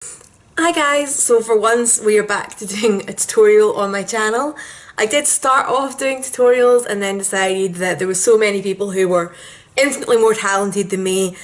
Hi guys, so for once we are back to doing a tutorial on my channel. I did start off doing tutorials and then decided that there were so many people who were infinitely more talented than me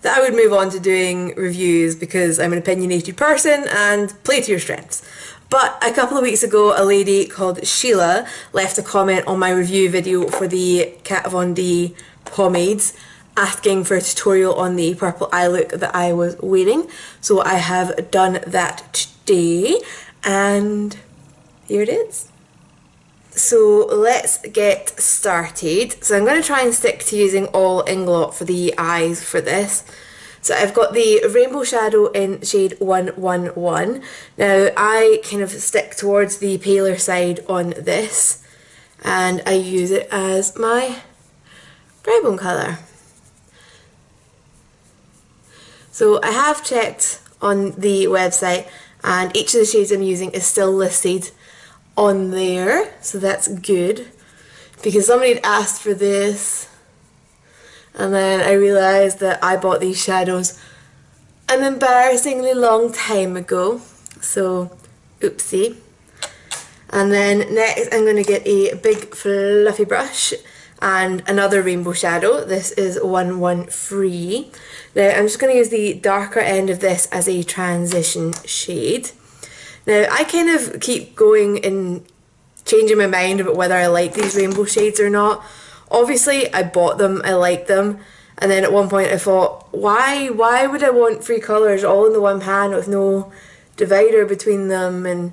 that I would move on to doing reviews because I'm an opinionated person and play to your strengths. But a couple of weeks ago a lady called Sheila left a comment on my review video for the Kat Von D pomades asking for a tutorial on the purple eye look that I was wearing. So I have done that today and here it is. So let's get started. So I'm going to try and stick to using all Inglot for the eyes for this. So I've got the Rainbow Shadow in shade 111. Now I kind of stick towards the paler side on this and I use it as my brow bone colour. So I have checked on the website and each of the shades I'm using is still listed on there, so that's good, because somebody had asked for this and then I realised that I bought these shadows an embarrassingly long time ago, so oopsie. And then next I'm going to get a big fluffy brush and another rainbow shadow. This is 113. Now I'm just going to use the darker end of this as a transition shade. Now I kind of keep going and changing my mind about whether I like these rainbow shades or not. Obviously I bought them, I like them, and then at one point I thought, why would I want three colours all in the one pan with no divider between them, and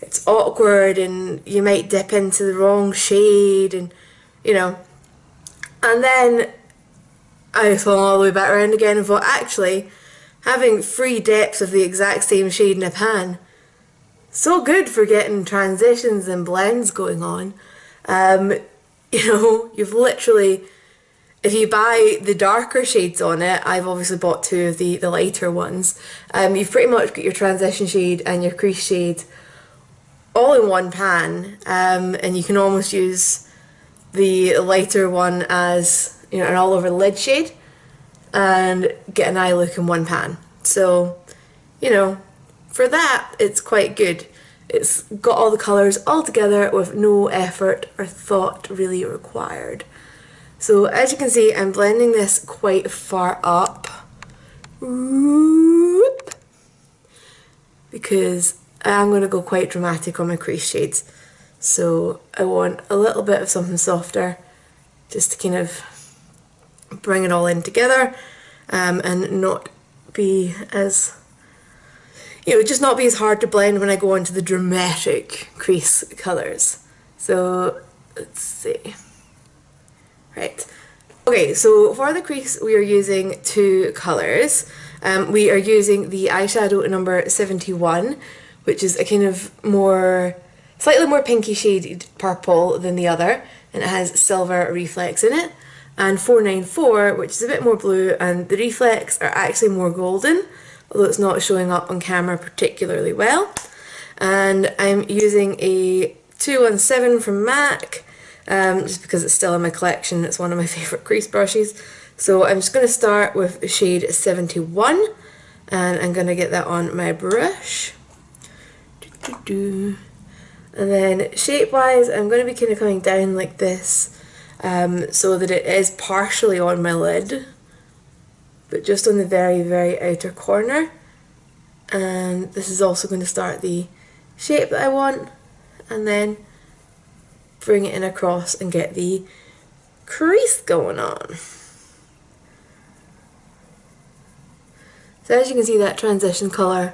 it's awkward and you might dip into the wrong shade and you know. And then I swung all the way back around again and thought, actually, having three depths of the exact same shade in a pan, so good for getting transitions and blends going on. You know, you've literally, if you buy the darker shades on it, I've obviously bought two of the lighter ones, you've pretty much got your transition shade and your crease shade all in one pan, and you can almost use the lighter one as, you know, an all over the lid shade and get an eye look in one pan. So, you know, for that it's quite good. It's got all the colours all together with no effort or thought really required. So as you can see, I'm blending this quite far up because I'm going to go quite dramatic on my crease shades. So I want a little bit of something softer just to kind of bring it all in together, and not be as, you know, just not be as hard to blend when I go into the dramatic crease colours. So let's see. Right. Okay, so for the crease we are using two colours. We are using the eyeshadow number 71, which is a kind of more, slightly more pinky shaded purple than the other, and it has silver reflex in it, and 494, which is a bit more blue and the reflex are actually more golden, although it's not showing up on camera particularly well. And I'm using a 217 from MAC, just because it's still in my collection. It's one of my favourite crease brushes. So I'm just going to start with shade 71 and I'm going to get that on my brush. And then shape wise I'm going to be kind of coming down like this, so that it is partially on my lid but just on the very outer corner, and this is also going to start the shape that I want and then bring it in across and get the crease going on. So as you can see, that transition colour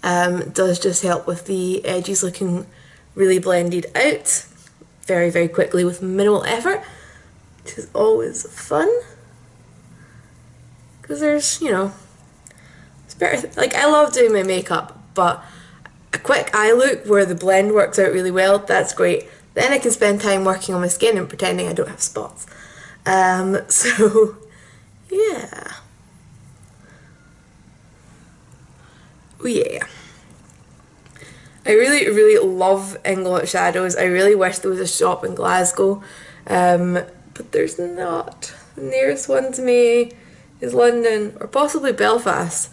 does just help with the edges looking really blended out very quickly with minimal effort, which is always fun because there's, you know, it's better, like I love doing my makeup, but a quick eye look where the blend works out really well, that's great. Then I can spend time working on my skin and pretending I don't have spots. So yeah. Oh yeah. I really love Inglot shadows. I really wish there was a shop in Glasgow, but there's not. The nearest one to me is London or possibly Belfast.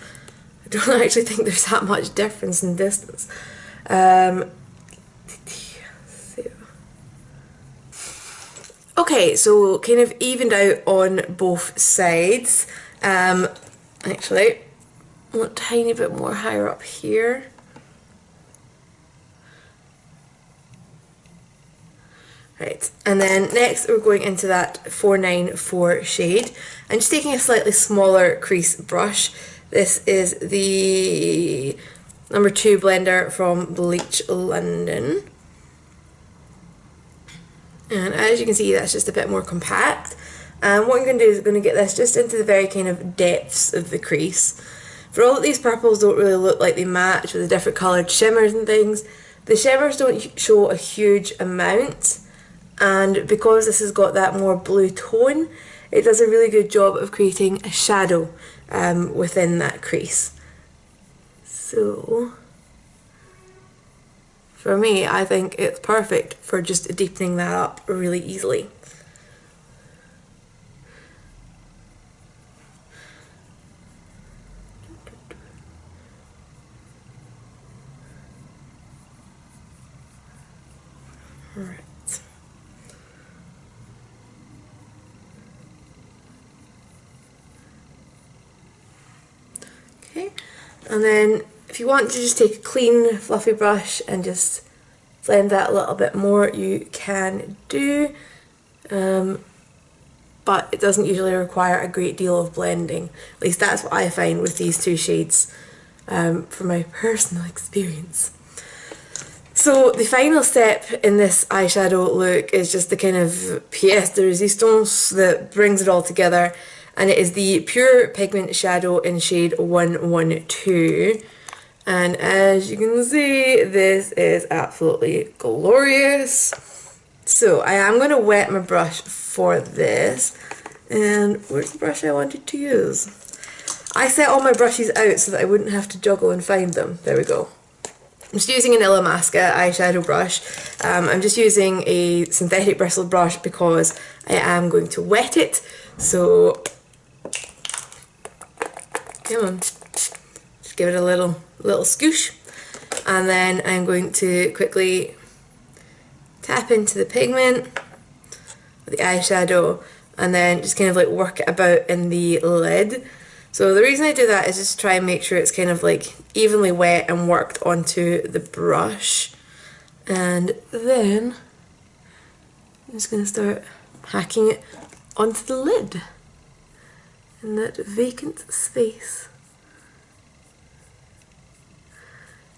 don't actually think there's that much difference in distance. Okay, so kind of evened out on both sides. Actually, a tiny bit more higher up here. Right, and then next we're going into that 494 shade. I'm just taking a slightly smaller crease brush. This is the number 2 blender from Bleach London. And as you can see, that's just a bit more compact. And what I'm going to do is I'm going to get this just into the very kind of depths of the crease. For all that these purples don't really look like they match with the different coloured shimmers and things, the shimmers don't show a huge amount. And because this has got that more blue tone, it does a really good job of creating a shadow within that crease. So, for me, I think it's perfect for just deepening that up really easily. Right. Okay, and then if you want to just take a clean fluffy brush and just blend that a little bit more, you can do, but it doesn't usually require a great deal of blending. At least that's what I find with these two shades from my personal experience. So the final step in this eyeshadow look is just the kind of pièce de résistance that brings it all together, and it is the Pure Pigment shadow in shade 112. And as you can see, this is absolutely glorious. So I am going to wet my brush for this. And where's the brush I wanted to use? I set all my brushes out so that I wouldn't have to juggle and find them. There we go. I'm just using an Illamasqua eyeshadow brush. I'm just using a synthetic bristled brush because I am going to wet it. So, come on, just give it a little scoosh, and then I'm going to quickly tap into the pigment with the eyeshadow, and then just kind of like work it about in the lid. So the reason I do that is just to try and make sure it's kind of like evenly wet and worked onto the brush. And then I'm just going to start hacking it onto the lid in that vacant space.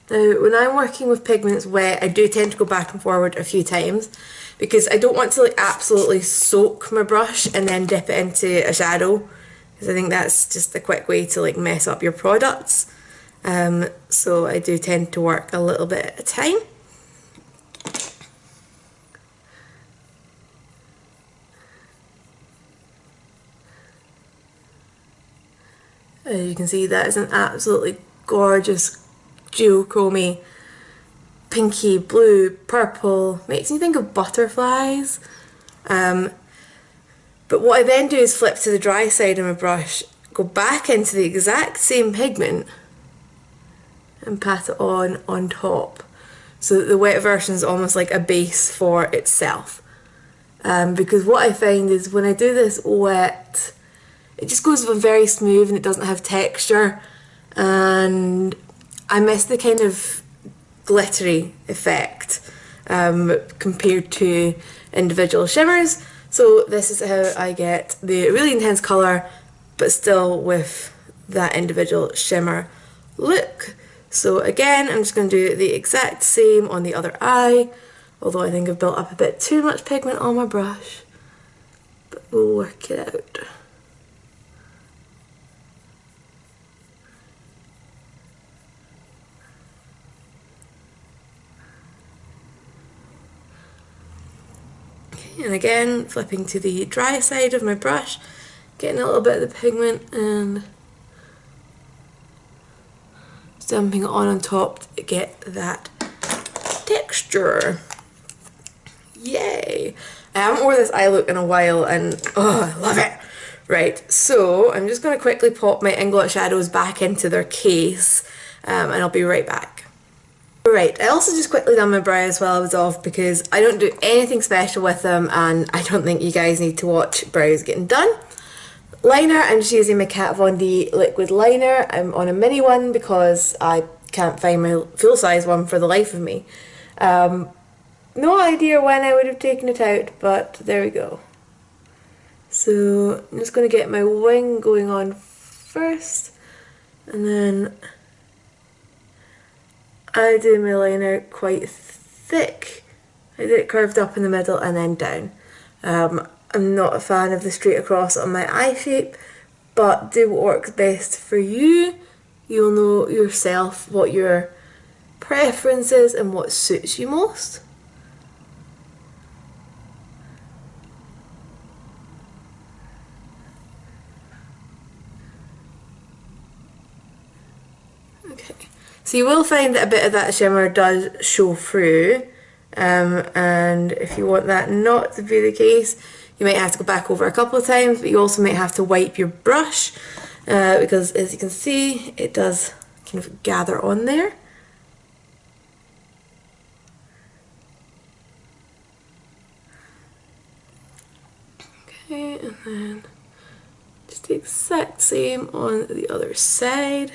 Now, when I'm working with pigments wet, I do tend to go back and forward a few times because I don't want to like absolutely soak my brush and then dip it into a shadow, because I think that's just a quick way to like mess up your products. So I do tend to work a little bit at a time. As you can see, that is an absolutely gorgeous duochromy, pinky, blue, purple, makes me think of butterflies. But what I then do is flip to the dry side of my brush, go back into the exact same pigment and pat it on top, so that the wet version is almost like a base for itself. Because what I find is when I do this wet, it just goes very smooth and it doesn't have texture, and I miss the kind of glittery effect compared to individual shimmers. So this is how I get the really intense colour but still with that individual shimmer look. So again, I'm just going to do the exact same on the other eye, although I think I've built up a bit too much pigment on my brush, but we'll work it out. And again, flipping to the dry side of my brush, getting a little bit of the pigment and dumping it on top to get that texture. Yay! I haven't worn this eye look in a while and oh, I love it! Right, so I'm just going to quickly pop my Inglot shadows back into their case, and I'll be right back. Right, I also just quickly done my brows while I was off because I don't do anything special with them and I don't think you guys need to watch brows getting done. Liner, I'm just using my Kat Von D liquid liner. I'm on a mini one because I can't find my full size one for the life of me. No idea when I would have taken it out, but there we go. So I'm just going to get my wing going on first, and then I do my liner quite thick. I did it curved up in the middle and then down. I'm not a fan of the straight across on my eye shape, but do what works best for you. You'll know yourself what your preference is and what suits you most. Okay, so you will find that a bit of that shimmer does show through, and if you want that not to be the case, you might have to go back over a couple of times, but you also might have to wipe your brush because as you can see it does kind of gather on there. Okay, and then just the exact same on the other side.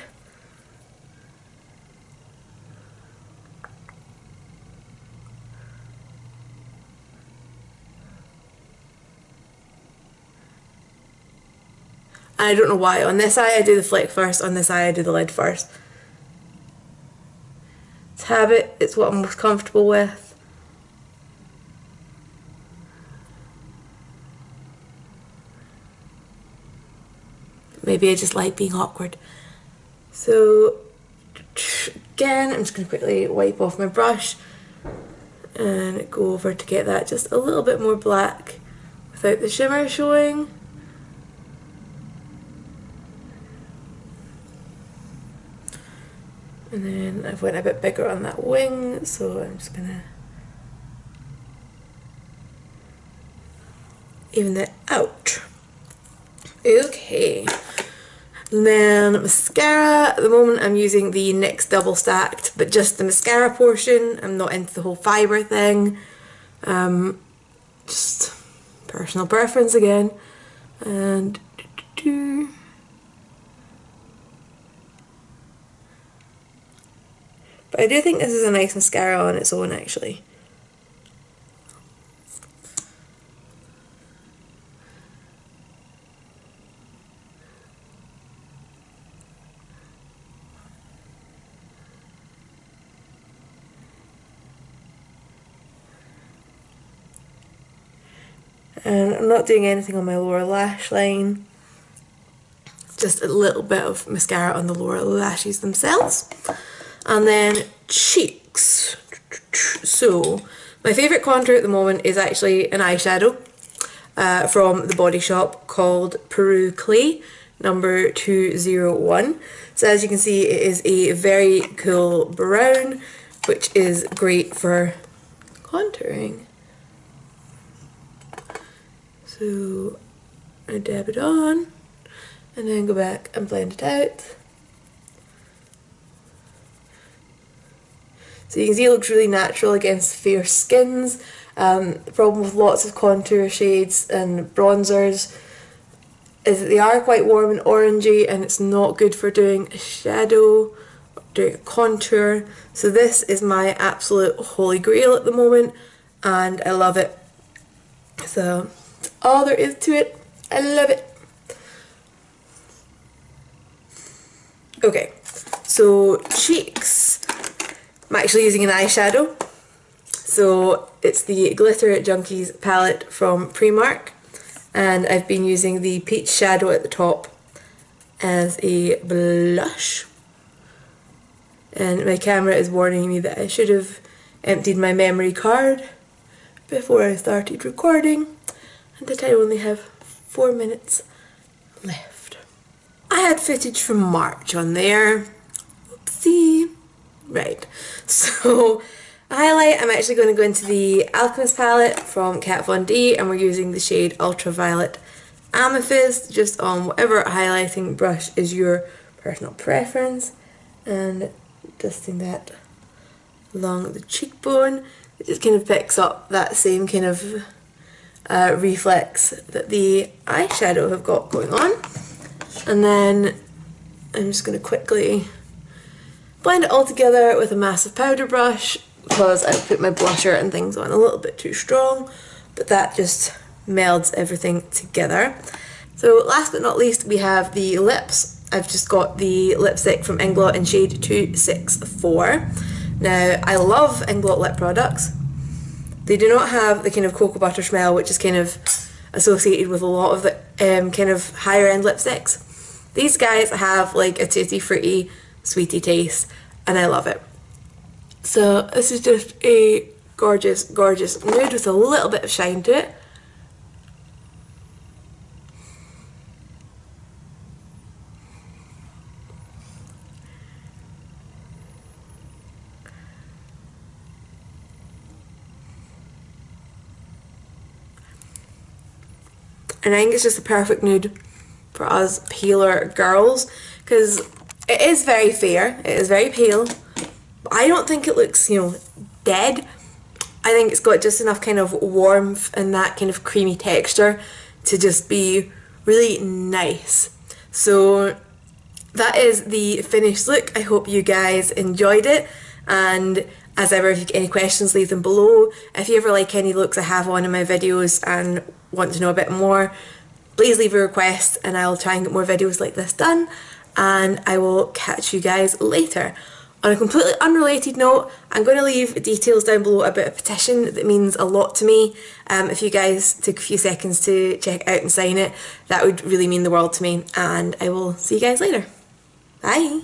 I don't know why. On this eye I do the flick first, on this eye I do the lid first. It's habit, it's what I'm most comfortable with. Maybe I just like being awkward. So again, I'm just going to quickly wipe off my brush and go over to get that just a little bit more black without the shimmer showing. And then I've went a bit bigger on that wing, so I'm just gonna even it out. Okay. And then mascara, at the moment I'm using the NYX double stacked, but just the mascara portion. I'm not into the whole fibre thing. Just personal preference again. And but I do think this is a nice mascara on its own actually. And I'm not doing anything on my lower lash line, just a little bit of mascara on the lower lashes themselves. And then cheeks. So my favourite contour at the moment is actually an eyeshadow from the Body Shop called Peru Clay number 201. So as you can see, it is a very cool brown, which is great for contouring. So I dab it on and then go back and blend it out. So you can see it looks really natural against fair skins. The problem with lots of contour shades and bronzers is that they are quite warm and orangey and it's not good for doing a shadow or doing a contour. So this is my absolute holy grail at the moment and I love it. So that's all there is to it. I love it. Okay, so cheeks. I'm actually using an eyeshadow. So it's the Glitter Junkies palette from Primark. And I've been using the peach shadow at the top as a blush. And my camera is warning me that I should have emptied my memory card before I started recording, and that I only have 4 minutes left. I had footage from March on there. Oopsie. Right, so highlight, I'm actually going to go into the Alchemist palette from Kat Von D and we're using the shade Ultraviolet Amethyst, just on whatever highlighting brush is your personal preference, and dusting that along the cheekbone. It just kind of picks up that same kind of reflex that the eyeshadow have got going on. And then I'm just going to quickly blend it all together with a massive powder brush, because I put my blusher and things on a little bit too strong, but that just melds everything together. So last but not least, we have the lips. I've just got the lipstick from Inglot in shade 264. Now, I love Inglot lip products. They do not have the kind of cocoa butter smell, which is kind of associated with a lot of the kind of higher end lipsticks. These guys have like a tutti fruity, sweetie taste, and I love it. So this is just a gorgeous, gorgeous nude with a little bit of shine to it. And I think it's just a perfect nude for us paler girls, because it is very fair, it is very pale, but I don't think it looks, you know, dead. I think it's got just enough kind of warmth and that kind of creamy texture to just be really nice. So that is the finished look. I hope you guys enjoyed it, and as ever, if you get any questions, leave them below. If you ever like any looks I have on in my videos and want to know a bit more, please leave a request and I'll try and get more videos like this done, and I will catch you guys later. On a completely unrelated note, I'm going to leave details down below about a petition that means a lot to me. If you guys took a few seconds to check it out and sign it, that would really mean the world to me, and I will see you guys later. Bye!